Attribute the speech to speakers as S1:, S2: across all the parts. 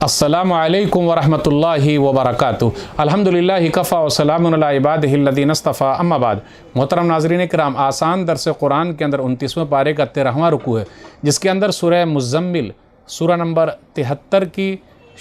S1: अस्सलामु अलैकुम वरहमतुल्लाहि वबरकातुहू। अल्हम्दुलिल्लाहि कफ़ा व सलामुन अला इबादिहिल्लज़ीना इस्तफ़ा, अम्मा बाद। मोहतरम नाज़रीन किराम, आसान दर्स कुरान के अंदर 29वें पारे का 13वां रुकू है, जिसके अंदर सूरह मुज़म्मिल सूरह नंबर 73 की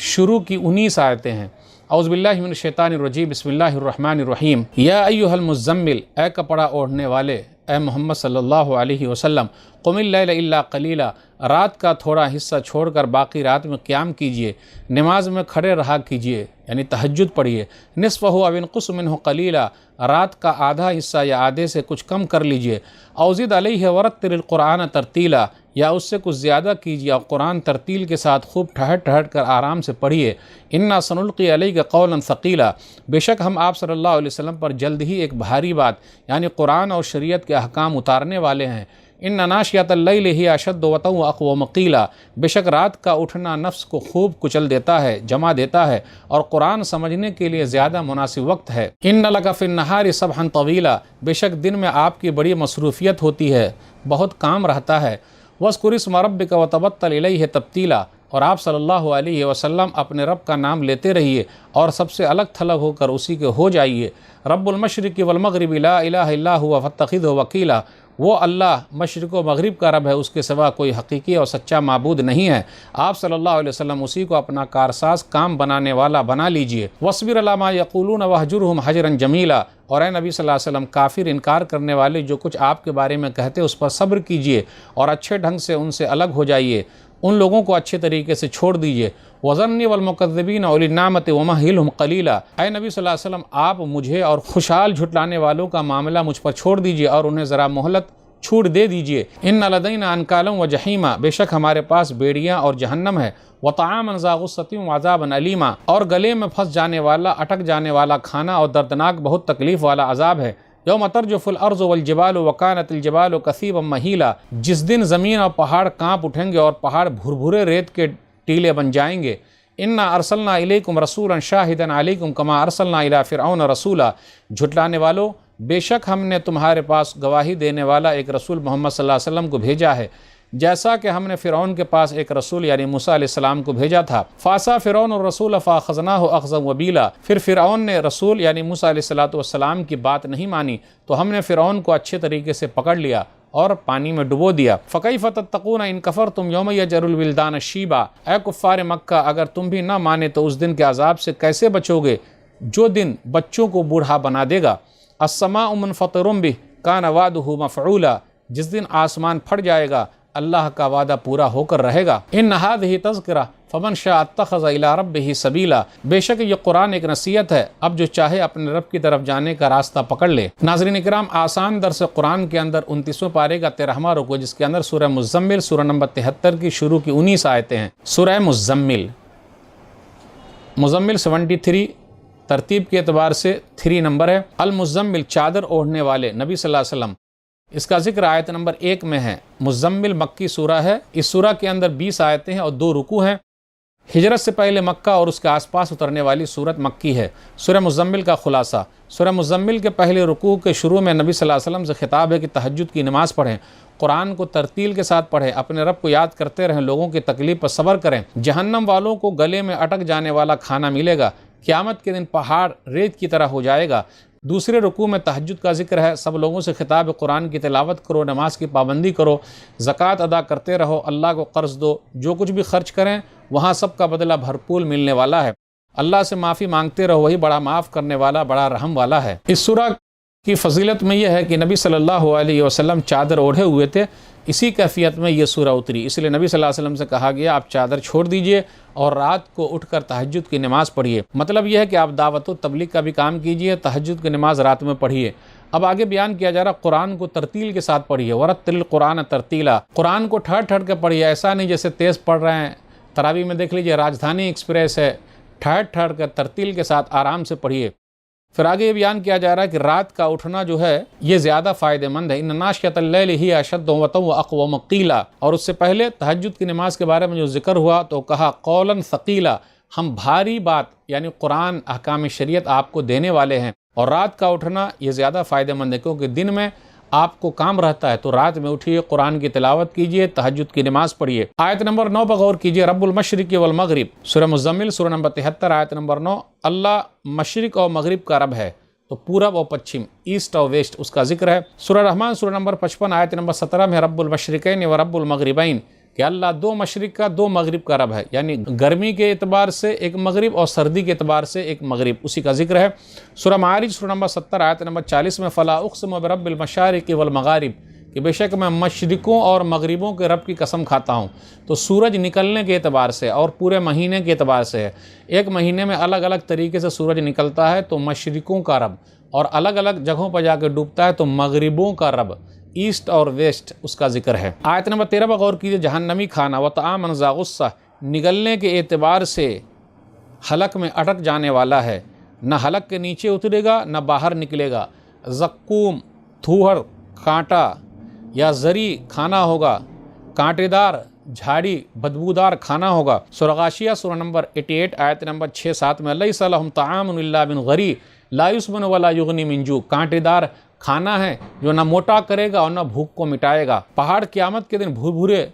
S1: शुरू की 19 आयतें हैं। औज़ु बिल्लाहि मिनश शैतानिर रजीम, बिस्मिल्लाहिर रहमानिर रहीम। या अय्युहल मुज़म्मिल, ए कपड़ा ओढ़ने वाले, ए मोहम्मद सल्लल्लाहु अलैहि वसल्लम, क़ुमिल लैल इल्ला क़लीला, रात का थोड़ा हिस्सा छोड़कर बाकी रात में क़याम कीजिए, नमाज में खड़े रहा कीजिए, यानी तहज्जुद पढ़िए। निस्फ़हु अव इनक़ुस मिन्हु क़लीला, रात का आधा हिस्सा या आधे से कुछ कम कर लीजिए। औ ज़िद अलैहि वरत्तिलिल क़ुरआन तरतीला, या उससे कुछ ज़्यादा कीजिए और कुरान तरतील के साथ खूब ठहर कर आराम से पढ़िए। इन्ना सनुल्क़ी अलैका क़ौलन सक़ीला, बेशक हम आप सल्लल्लाहु अलैहि वसल्लम पर जल्द ही एक भारी बात यानी कुरान और शरीयत के अहकाम उतारने वाले हैं। इन्ना नाशियतल लैल हिय अशद्दु वतअन व अक़वम क़ीला, बेशक रात का उठना नफ्स को खूब कुचल देता है, जमा देता है और कुरान समझने के लिए ज़्यादा मुनासिब वक्त है। इन्ना लका फ़िन्नहारि सबहन तवीला, बेशक दिन में आपकी बड़ी मसरूफ़ियत होती है, बहुत काम रहता है। वज़्कुर इस्म रब्बिका व तबत्तल इलैहि तब्तीला, और आप सल्लल्लाहु अलैहि वसल्लम अपने रब का नाम लेते रहिए और सबसे अलग थलग होकर उसी के हो जाइए। रब्बुल मशरिक़ि वल मग़रिबि ला इलाहा इल्ला हुवा फत्तख़िज़हु वकीला, वो अल्लाह मशरिक़ व मग़रिब का रब है, उसके सिवा कोई हकीकी और सच्चा माबूद नहीं है। आप सल्लल्लाहु अलैहि वसल्लम उसी को अपना कारसाज काम बनाने वाला बना लीजिए। वस्बिर अला मा यक़ूलून वहजुरहुम हजरन जमीला, और ए नबी सल्लल्लाहु अलैहि वसल्लम, काफिर इनकार करने वाले जो कुछ आपके बारे में कहते उस पर सब्र कीजिए और अच्छे ढंग से उनसे अलग हो जाइए, उन लोगों को अच्छे तरीके से छोड़ दीजिए। वज़न्नी वल मुकज़्ज़िबीन उलिन नामति वमहिलहुम क़लीला, ऐ नबी सल्लल्लाहु अलैहि वसल्लम, आप मुझे और खुशहाल झुटलाने वालों का मामला मुझ पर छोड़ दीजिए और उन्हें ज़रा मोहलत छूट दे दीजिए। इन्ना लदैना अनकालम व जहीमा, बेशक हमारे पास बेड़ियाँ और जहन्नम है। व ताअमन ज़ा गुस्सतिन व अज़ाबन अलीमा, और गले में फंस जाने वाला, अटक जाने वाला खाना और दर्दनाक बहुत तकलीफ़ वाला अज़ाब है। यौम तर्जुफुल अर्ज़ु वल जिबालु व कानतिल जिबालु कसीबम महीला, जिस दिन ज़मीन और पहाड़ काँप उठेंगे और पहाड़ भुरभुरे रेत के टीले बन जाएंगे। इन्ना अरसलना इलैकुम रसूलन शाहिदन अलैकुम कमा अरसलना इला फ़िरऔन रसूला, झुटलाने वालों, बेशक हमने तुम्हारे पास गवाही देने वाला एक रसूल मोहम्मद सल्लल्लाहु अलैहि वसल्लम को भेजा है, जैसा कि हमने फ़िरऔन के पास एक रसूल यानी मूसा अलैहिस्सलाम को भेजा था। फ़ासा फ़िरऔन और रसूल फ़अख़ज़नाहु अख़ज़न वबीला, फिर फ़िरऔन ने रसूल यानी मूसा अलैहिस्सलाम की बात नहीं मानी तो हमने फ़िरऔन को अच्छे तरीके से पकड़ लिया और पानी में डुबो दिया। फ़कैफ़ तत्तक़ून इन कफ़रतुम यौम यजरुल विल्दान शीबा, ऐ कुफ़ार मक्का, अगर तुम भी न माने तो उस दिन के अज़ाब से कैसे बचोगे जो दिन बच्चों को बूढ़ा बना देगा। अस्समाउ मुनफ़तिरुम बिह कान वादुहु मफ़ऊला, जिस दिन आसमान फट जाएगा, अल्लाह का वादा पूरा होकर रहेगा। इन हाज़िही तज़किरा फ़मन शाअ अत्तख़ज़ इला रब्बिही सबीला, बेशक ये कुरान एक नसीहत है, अब जो चाहे अपने रब की तरफ जाने का रास्ता पकड़ ले। नाज़रीन इकराम, आसान दर्स कुरान के अंदर 29वें पारे का 13वां रुकू, जिसके अंदर सूरह मुज़म्मिल सूरह नंबर 73 की शुरू की 19 आयतें हैं। सूरह मुज़म्मिल 73 तरतीब के एतबार से 3 नंबर है। अल मुज़म्मिल, चादर ओढ़ने वाले नबी सल्लल्लाहु अलैहि वसल्लम, इसका जिक्र आयत नंबर 1 में है। मुज़म्मिल मक्की सूरा है। इस सूरा के अंदर 20 आयतें हैं और 2 रुकू हैं। हिजरत से पहले मक्का और उसके आसपास उतरने वाली सूरत मक्की है। सूरह मुज़म्मिल का खुलासा, सूरह मुज़म्मिल के पहले रुकू के शुरू में नबी सल्लल्लाहु अलैहि वसल्लम से खिताब है कि तहज्जुद की नमाज पढ़ें, कुरान को तरतील के साथ पढ़ें, अपने रब को याद करते रहें, लोगों की तकलीफ़ पर सब्र करें। जहन्नम वालों को गले में अटक जाने वाला खाना मिलेगा, क़यामत के दिन पहाड़ रेत की तरह हो जाएगा। दूसरे रुकू में तहज्जुद का जिक्र है। सब लोगों से खिताब है, कुरान की तिलावत करो, नमाज की पाबंदी करो, ज़कात अदा करते रहो, अल्लाह को कर्ज़ दो, जो कुछ भी खर्च करें वहाँ सब का बदला भरपूर मिलने वाला है। अल्लाह से माफ़ी मांगते रहो, वही बड़ा माफ़ करने वाला, बड़ा रहम वाला है। इस सूरा की फजीलत में यह है कि नबी सल्लल्लाहु अलैहि वसल्लम चादर ओढ़े हुए थे, इसी कैफियत में यह सूरा उतरी। इसलिए नबी सल्लल्लाहु अलैहि वसल्लम से कहा गया, आप चादर छोड़ दीजिए और रात को उठकर तहज्जुद की नमाज़ पढ़िए। मतलब यह है कि आप दावत व तबलीग का भी काम कीजिए, तहज्जुद की नमाज़ रात में पढ़िए। अब आगे बयान किया जा रहा, कुरान को तरतील के साथ पढ़िए। वरत्तिल कुरान तरतीला, कुरान को ठहर ठहर के पढ़िए, ऐसा नहीं जैसे तेज़ पढ़ रहे हैं। तरावी में देख लीजिए, राजधानी एक्सप्रेस है, ठहर ठहर कर तरतील के साथ आराम से पढ़िए। फिर आगे ये बयान किया जा रहा है कि रात का उठना जो है ये ज़्यादा फ़ायदेमंद है। इन्ना नाशियतल लैल हिय अशद्दु वतअन व अक़वम क़ीला, और उससे पहले तहज्जुद की नमाज के बारे में जो जिक्र हुआ तो कहा क़ौलन सक़ीला, हम भारी बात यानी कुरान अहकाम शरीयत आपको देने वाले हैं। और रात का उठना ये ज़्यादा फ़ायदेमंद है, क्योंकि दिन में آپ کو کام رہتا ہے تو رات میں اٹھیے، قرآن کی تلاوت کیجئے، تہجد کی نماز پڑھیے۔ آیت نمبر 9 پر غور کیجئے، رب المشرق والمغرب، سورہ مزمل سورہ نمبر 73 آیت نمبر 9، اللہ مشرق اور مغرب کا رب ہے، تو پورب اور پچھم، ایسٹ اور ویسٹ اس کا ذکر ہے۔ سورہ رحمان سورہ نمبر 55 آیت نمبر 17 میں رب المشرقین و رب المغربین، کہ اللہ دو مشرق کا دو مغرب کا رب ہے، یعنی گرمی کے اعتبار سے ایک مغرب اور سردی کے اعتبار سے ایک مغرب، اسی کا ذکر ہے۔ سورہ معارج سورہ نمبر 70 آیت نمبر 40 میں فلا اقسم برب المشارق والمغارب، کہ بے شک میں مشرقوں اور مغربوں کے رب کی قسم کھاتا ہوں۔ تو سورج نکلنے کے اعتبار سے اور پورے مہینے کے اعتبار سے ہے، ایک مہینے میں الگ الگ طریقے سے سورج نکلتا ہے تو مشرقوں کا رب، اور الگ الگ جگہوں پر جا کے ڈوبتا ہے تو مغربوں کا رب، ایسٹ اور ویسٹ اس کا ذکر ہے۔ آیت نمبر 13 پر غور کیجئے، جہنمی کھانا و طعام ذا غصہ، نگلنے کے اعتبار سے حلق میں اٹک جانے والا ہے، نہ حلق کے نیچے اترے گا نہ باہر نکلے گا۔ زقوم، تھوہر، کانٹا یا زری کھانا ہوگا، کانٹے دار، جھاڑی، بدبودار کھانا ہوگا۔ سورہ غاشیہ سورہ نمبر 88 آیت نمبر 6-7 میں لیس لہم طعام الا من غری لا یسمن ولا یغنی من جوع، کانٹے دار کھانا ہے جو نہ موٹا کرے گا اور نہ بھوک کو مٹائے گا۔ پہاڑ قیامت کے دن بھورے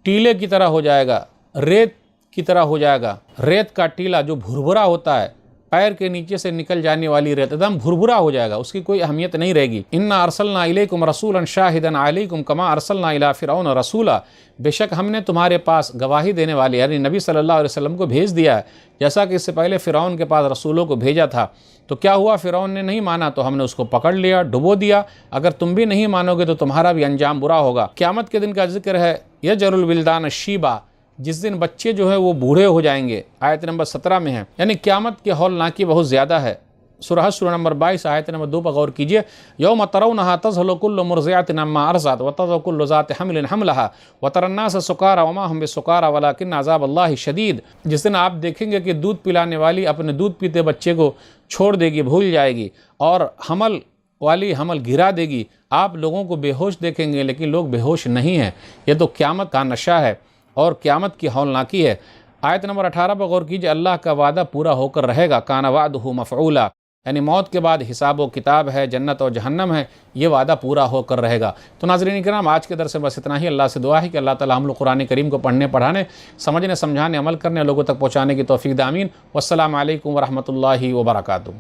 S1: ٹیلے کی طرح ہو جائے گا، ریت کی طرح ہو جائے گا۔ ریت کا ٹیلا جو بھربھرا ہوتا ہے، پیر کے نیچے سے نکل جانے والی ریت، ایک دم بھربھرا ہو جائے گا، اس کی کوئی اہمیت نہیں رہے گی۔ انا ارسلنا الیکم رسولا شاہدا علیکم کما ارسلنا الی فرعون رسولا، بے شک ہم نے تمہارے پاس گواہی دینے والے یعنی نبی صلی اللہ علیہ وسلم کو بھیج دیا ہے، جیسا کہ اس سے پہلے فرعون کے پاس رسولوں کو بھیجا تھا۔ تو کیا ہوا؟ فرعون نے نہیں مانا تو ہم نے اس کو پکڑ لیا، ڈبو دیا۔ اگر تم بھی نہیں مانو گے تو تمہارا بھی انجام برا ہوگا۔ قیامت کے دن کا ذکر ہے، یجعل الولدان شیبا، جس دن بچے جو ہے وہ بوڑھے ہو جائیں گے، آیت نمبر 17 میں ہے، یعنی قیامت کی ہولناکی بہت زیادہ ہے۔ سورہ سورہ نمبر 22 آیت نمبر 2 پر غور کیجئے، یوم ترونہا تذہل کل مرضعۃ عما ارضعت وتضع کل ذات حمل حملہا وتری الناس سکارى وما هم بسکارى ولکن عذاب اللہ شدید، جس دن آپ دیکھیں گے کہ دودھ پلانے والی اپنے دودھ پیتے بچے کو چھوڑ دے گی، بھول جائے گی، اور حمل والی حمل گرا دے گی۔ آپ لوگوں کو بے ہوش دیکھیں گے لیکن لوگ بے ہوش نہیں ہیں۔ یہ تو قیامت کا نشہ ہے اور قیامت کی ہولناکی ہے۔ آیت نمبر 18 پر غور کیجئے، اللہ کا وعدہ پورا ہو کر رہے گا، کان وعدہ مفعولا، یعنی موت کے بعد حساب و کتاب ہے، جنت اور جہنم ہے، یہ وعدہ پورا ہو کر رہے گا۔ تو ناظرین کرام، آج کے درس میں بس اتنا ہی۔ اللہ سے دعا ہے کہ اللہ تعالی ہم لوگ قرآن کریم کو پڑھنے، پڑھانے، سمجھنے، سمجھانے، عمل کرنے، لوگوں تک پہنچانے کی توفیق دے، آمین۔ والسلام علیکم ورحمۃ اللہ وبرکاتہ۔